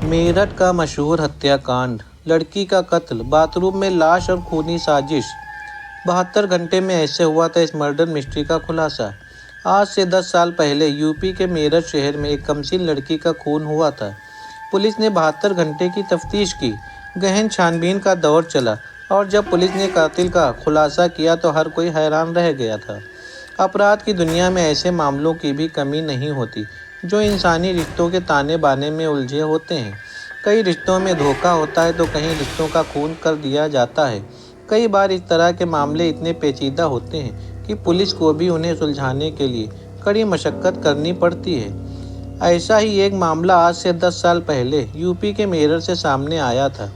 मेरठ का मशहूर हत्याकांड, लड़की का कत्ल, बाथरूम में लाश और खूनी साजिश। 72 घंटे में ऐसे हुआ था इस मर्डर मिस्ट्री का खुलासा। आज से 10 साल पहले यूपी के मेरठ शहर में एक कमसीन लड़की का खून हुआ था। पुलिस ने 72 घंटे की तफ्तीश की, गहन छानबीन का दौर चला और जब पुलिस ने कातिल का खुलासा किया तो हर कोई हैरान रह गया था। अपराध की दुनिया में ऐसे मामलों की भी कमी नहीं होती जो इंसानी रिश्तों के ताने बाने में उलझे होते हैं। कई रिश्तों में धोखा होता है तो कहीं रिश्तों का खून कर दिया जाता है। कई बार इस तरह के मामले इतने पेचीदा होते हैं कि पुलिस को भी उन्हें सुलझाने के लिए कड़ी मशक्कत करनी पड़ती है। ऐसा ही एक मामला आज से 10 साल पहले यूपी के मेरठ से सामने आया था,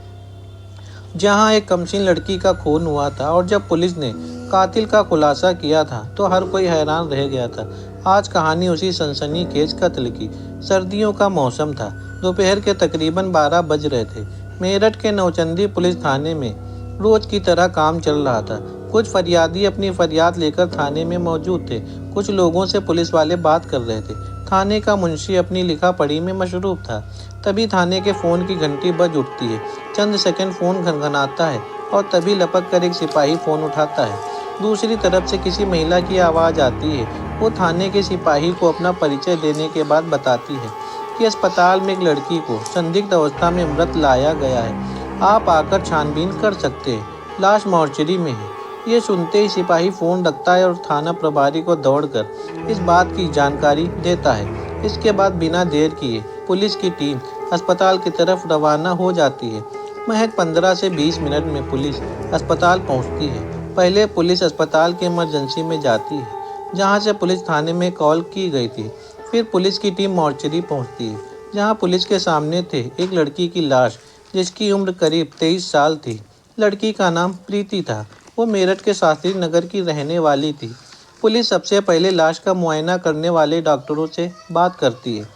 जहां एक कमसीन लड़की का खून हुआ था और जब पुलिस ने कातिल का खुलासा किया था तो हर कोई हैरान रह गया था। आज कहानी उसी सनसनीखेज कत्ल की। सर्दियों का मौसम था, दोपहर के तकरीबन 12 बज रहे थे। मेरठ के नौचंदी पुलिस थाने में रोज की तरह काम चल रहा था। कुछ फरियादी अपनी फरियाद लेकर थाने में मौजूद थे, कुछ लोगों से पुलिस वाले बात कर रहे थे। थाने का मुंशी अपनी लिखा पढ़ी में मशरूफ था। तभी थाने के फ़ोन की घंटी बज उठती है। चंद सेकंड फ़ोन घनघनाता है और तभी लपक कर एक सिपाही फ़ोन उठाता है। दूसरी तरफ से किसी महिला की आवाज़ आती है। वो थाने के सिपाही को अपना परिचय देने के बाद बताती है कि अस्पताल में एक लड़की को संदिग्ध अवस्था में मृत लाया गया है। आप आकर छानबीन कर सकते हैं, लाश मॉर्चरी में है। ये सुनते ही सिपाही फ़ोन रखता है और थाना प्रभारी को दौड़कर इस बात की जानकारी देता है। इसके बाद बिना देर किए पुलिस की टीम अस्पताल की तरफ रवाना हो जाती है। महज 15 से 20 मिनट में पुलिस अस्पताल पहुंचती है। पहले पुलिस अस्पताल के इमरजेंसी में जाती है, जहां से पुलिस थाने में कॉल की गई थी। फिर पुलिस की टीम मॉर्चरी पहुंचती है, जहां पुलिस के सामने थे एक लड़की की लाश, जिसकी उम्र करीब 23 साल थी। लड़की का नाम प्रीति था। वो मेरठ के शास्त्री नगर की रहने वाली थी। पुलिस सबसे पहले लाश का मुआयना करने वाले डॉक्टरों से बात करती है।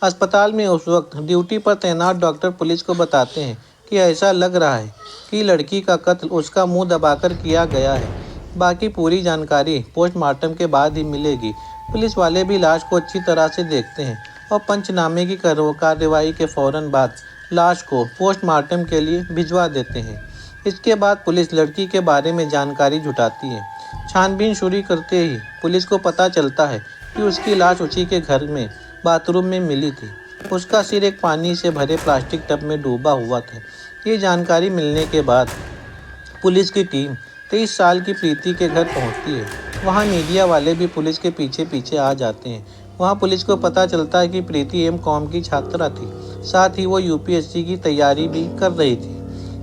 अस्पताल में उस वक्त ड्यूटी पर तैनात डॉक्टर पुलिस को बताते हैं कि ऐसा लग रहा है कि लड़की का कत्ल उसका मुंह दबाकर किया गया है। बाकी पूरी जानकारी पोस्टमार्टम के बाद ही मिलेगी। पुलिस वाले भी लाश को अच्छी तरह से देखते हैं और पंचनामे की कार्रवाई के फौरन बाद लाश को पोस्टमार्टम के लिए भिजवा देते हैं। इसके बाद पुलिस लड़की के बारे में जानकारी जुटाती है। छानबीन शुरू करते ही पुलिस को पता चलता है कि उसकी लाश उसी के घर में बाथरूम में मिली थी। उसका सिर एक पानी से भरे प्लास्टिक टब में डूबा हुआ था। ये जानकारी मिलने के बाद पुलिस की टीम 23 साल की प्रीति के घर पहुंचती है। वहां मीडिया वाले भी पुलिस के पीछे पीछे आ जाते हैं। वहां पुलिस को पता चलता है कि प्रीति एम.कॉम की छात्रा थी, साथ ही वो यूपीएससी की तैयारी भी कर रही थी।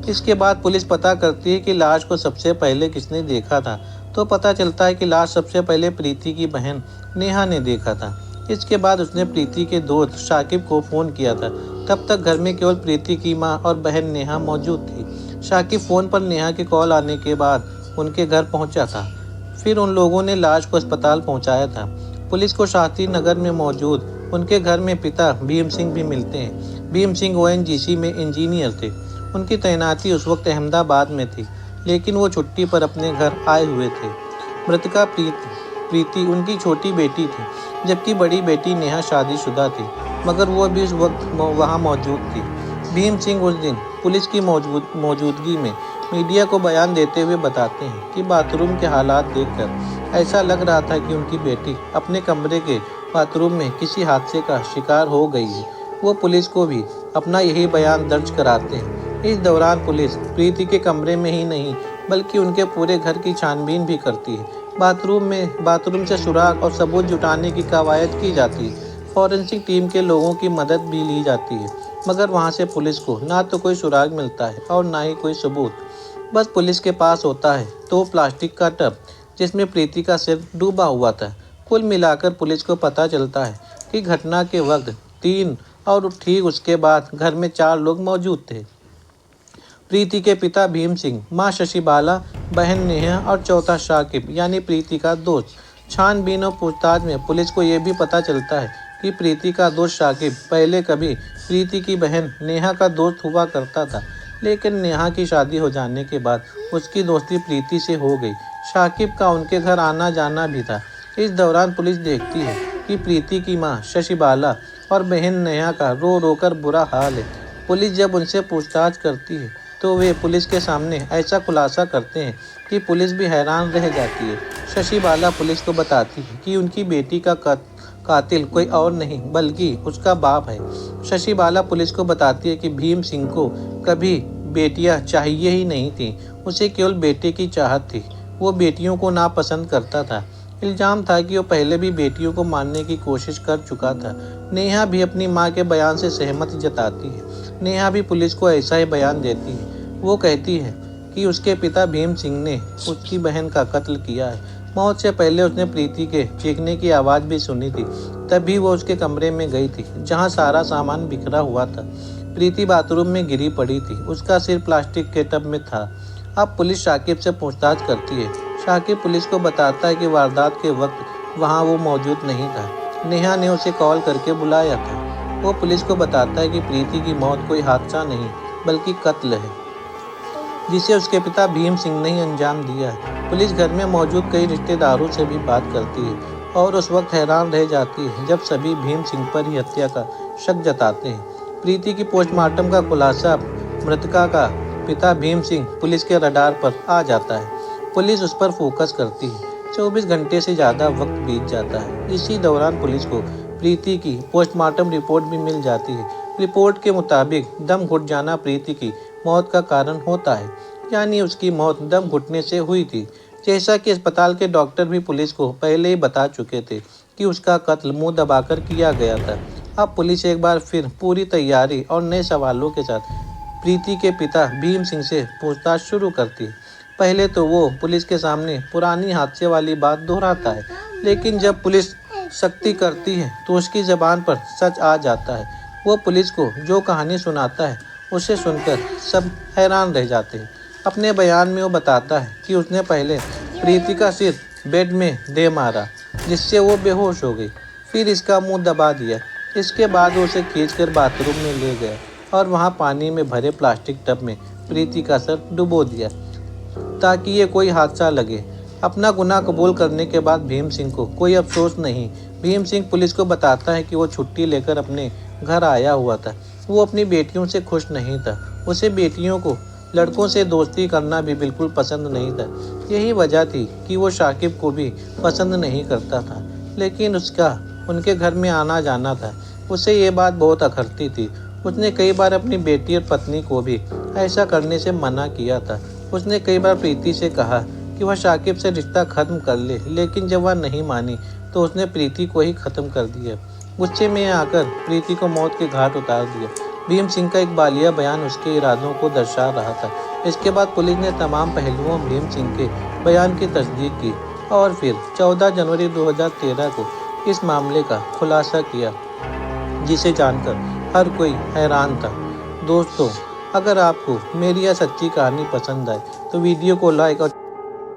इसके बाद पुलिस पता करती है कि लाश को सबसे पहले किसने देखा था, तो पता चलता है कि लाश सबसे पहले प्रीति की बहन नेहा ने देखा था। इसके बाद उसने प्रीति के दोस्त शाकिब को फ़ोन किया था। तब तक घर में केवल प्रीति की मां और बहन नेहा मौजूद थी। शाकिब फ़ोन पर नेहा की कॉल आने के बाद उनके घर पहुंचा था। फिर उन लोगों ने लाश को अस्पताल पहुंचाया था। पुलिस को शास्त्री नगर में मौजूद उनके घर में पिता भीम सिंह भी मिलते हैं। भीम सिंह ओएनजीसी में इंजीनियर थे। उनकी तैनाती उस वक्त अहमदाबाद में थी, लेकिन वो छुट्टी पर अपने घर आए हुए थे। मृतका प्रीति उनकी छोटी बेटी थी, जबकि बड़ी बेटी नेहा शादीशुदा थी, मगर वो भी उस वक्त वहाँ मौजूद थी। भीम सिंह उस दिन पुलिस की मौजूदगी में मीडिया को बयान देते हुए बताते हैं कि बाथरूम के हालात देखकर ऐसा लग रहा था कि उनकी बेटी अपने कमरे के बाथरूम में किसी हादसे का शिकार हो गई है। वो पुलिस को भी अपना यही बयान दर्ज कराते हैं। इस दौरान पुलिस प्रीति के कमरे में ही नहीं बल्कि उनके पूरे घर की छानबीन भी करती है। बाथरूम से सुराग और सबूत जुटाने की कवायद की जाती है। फॉरेंसिक टीम के लोगों की मदद भी ली जाती है, मगर वहां से पुलिस को ना तो कोई सुराग मिलता है और ना ही कोई सबूत। बस पुलिस के पास होता है तो प्लास्टिक का टब जिसमें प्रीति का सिर डूबा हुआ था। कुल मिलाकर पुलिस को पता चलता है कि घटना के वक्त 3 और ठीक उसके बाद घर में 4 लोग मौजूद थे। प्रीति के पिता भीम सिंह, मां शशिबाला, बहन नेहा और चौथा शाकिब यानी प्रीति का दोस्त। छानबीन और पूछताछ में पुलिस को यह भी पता चलता है कि प्रीति का दोस्त शाकिब पहले कभी प्रीति की बहन नेहा का दोस्त हुआ करता था, लेकिन नेहा की शादी हो जाने के बाद उसकी दोस्ती प्रीति से हो गई। शाकिब का उनके घर आना जाना भी था। इस दौरान पुलिस देखती है कि प्रीति की मां शशिबाला और बहन नेहा का रो रो कर बुरा हाल है। पुलिस जब उनसे पूछताछ करती है तो वे पुलिस के सामने ऐसा खुलासा करते हैं कि पुलिस भी हैरान रह जाती है। शशि बाला पुलिस को बताती है कि उनकी बेटी का कातिल कोई और नहीं बल्कि उसका बाप है। शशि बाला पुलिस को बताती है कि भीम सिंह को कभी बेटियां चाहिए ही नहीं थी, उसे केवल बेटे की चाहत थी। वो बेटियों को नापसंद करता था। इल्जाम था कि वो पहले भी बेटियों को मारने की कोशिश कर चुका था। नेहा भी अपनी मां के बयान से सहमति जताती है। नेहा भी पुलिस को ऐसा ही बयान देती है। वो कहती है कि उसके पिता भीम सिंह ने उसकी बहन का कत्ल किया है। मौत से पहले उसने प्रीति के चीखने की आवाज़ भी सुनी थी। तभी वो उसके कमरे में गई थी जहाँ सारा सामान बिखरा हुआ था। प्रीति बाथरूम में गिरी पड़ी थी, उसका सिर प्लास्टिक के टब में था। अब पुलिस शाकिब से पूछताछ करती है। शाकिब पुलिस को बताता है कि वारदात के वक्त वहाँ वो मौजूद नहीं था। नेहा ने उसे कॉल करके बुलाया था। वो पुलिस को बताता है कि प्रीति की मौत कोई हादसा नहीं बल्कि कत्ल है, जिसे उसके पिता भीम सिंह ने ही अंजाम दिया है। पुलिस घर में मौजूद कई रिश्तेदारों से भी बात करती है और उस वक्त हैरान रह जाती है जब सभी भीम सिंह पर ही हत्या का शक जताते हैं। प्रीति की पोस्टमार्टम का खुलासा मृतका का पिता भीम सिंह पुलिस के रडार पर आ जाता है। पुलिस उस पर फोकस करती है। 24 घंटे से ज़्यादा वक्त बीत जाता है। इसी दौरान पुलिस को प्रीति की पोस्टमार्टम रिपोर्ट भी मिल जाती है। रिपोर्ट के मुताबिक दम घुट जाना प्रीति की मौत का कारण होता है, यानी उसकी मौत दम घुटने से हुई थी। जैसा कि अस्पताल के डॉक्टर भी पुलिस को पहले ही बता चुके थे कि उसका कत्ल मुंह दबाकर किया गया था। अब पुलिस एक बार फिर पूरी तैयारी और नए सवालों के साथ प्रीति के पिता भीम सिंह से पूछताछ शुरू करती है। पहले तो वो पुलिस के सामने पुरानी हादसे वाली बात दोहराता है, लेकिन जब पुलिस सख्ती करती है तो उसकी ज़बान पर सच आ जाता है। वो पुलिस को जो कहानी सुनाता है उसे सुनकर सब हैरान रह जाते हैं। अपने बयान में वो बताता है कि उसने पहले प्रीति का सिर बेड में दे मारा, जिससे वो बेहोश हो गई। फिर इसका मुंह दबा दिया। इसके बाद वो उसे खींचकर बाथरूम में ले गया और वहाँ पानी में भरे प्लास्टिक टब में प्रीति का सर डुबो दिया ताकि ये कोई हादसा लगे। अपना गुनाह कबूल करने के बाद भीम सिंह को कोई अफसोस नहीं। भीम सिंह पुलिस को बताता है कि वो छुट्टी लेकर अपने घर आया हुआ था। वो अपनी बेटियों से खुश नहीं था। उसे बेटियों को लड़कों से दोस्ती करना भी बिल्कुल पसंद नहीं था। यही वजह थी कि वो शाकिब को भी पसंद नहीं करता था, लेकिन उसका उनके घर में आना जाना था। उसे ये बात बहुत अखरती थी। उसने कई बार अपनी बेटी और पत्नी को भी ऐसा करने से मना किया था। उसने कई बार प्रीति से कहा कि वह शाकिब से रिश्ता ख़त्म कर ले, लेकिन जब वह नहीं मानी तो उसने प्रीति को ही ख़त्म कर दिया। गुस्से में आकर प्रीति को मौत के घाट उतार दिया। भीम सिंह का एक बालिया बयान उसके इरादों को दर्शा रहा था। इसके बाद पुलिस ने तमाम पहलुओं भीम सिंह के बयान की तस्दीक की और फिर 14 जनवरी 2013 को इस मामले का खुलासा किया, जिसे जानकर हर कोई हैरान था। दोस्तों, अगर आपको मेरी यह सच्ची कहानी पसंद आए तो वीडियो को लाइक और